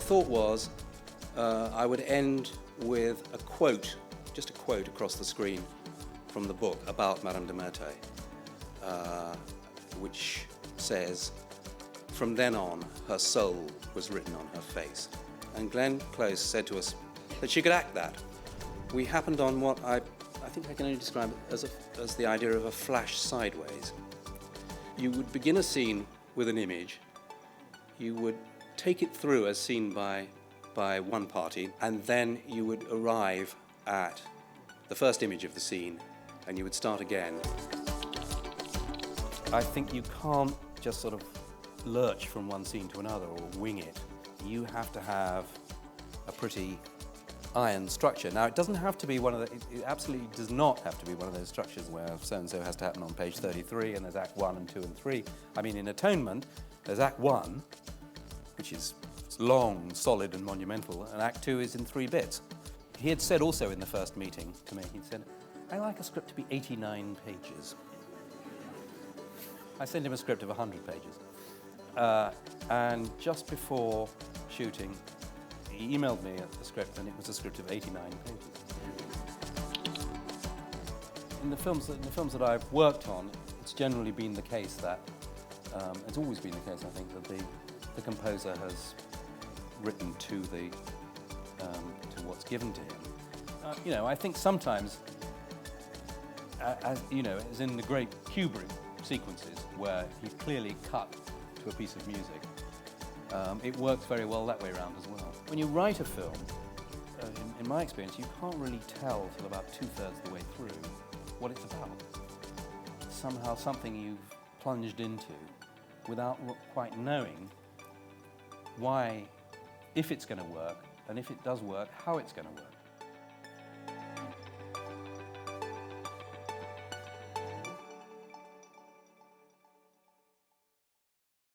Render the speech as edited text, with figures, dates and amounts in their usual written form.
thought was I would end with a quote, just a quote across the screen from the book about Madame de Merteuil, which says, "From then on, her soul was written on her face." And Glenn Close said to us that she could act that. We happened on what I think I can only describe it as the idea of a flash sideways. You would begin a scene with an image, you would take it through as seen by one party, and then you would arrive at the first image of the scene, and you would start again. I think you can't just sort of lurch from one scene to another or wing it. You have to have a pretty iron structure. Now, it doesn't have to be it absolutely does not have to be one of those structures where so-and-so has to happen on page 33 and there's Act 1 and 2 and 3. I mean, in Atonement, there's Act 1, which is long, solid and monumental, and Act 2 is in 3 bits. He had said also in the first meeting to me, he'd said, "I like a script to be 89 pages. I sent him a script of 100 pages. And just before shooting, he emailed me the script, and it was a script of 89 pages. In the films that I've worked on, it's generally been the case that, it's always been the case, I think, that the composer has written to what's given to him. I think sometimes, as in the great Kubrick sequences where he's clearly cut to a piece of music, it works very well that way around as well. When you write a film, in my experience, you can't really tell till about 2/3 of the way through what it's about. It's somehow something you've plunged into without quite knowing why, if it's going to work, and if it does work, how it's going to work.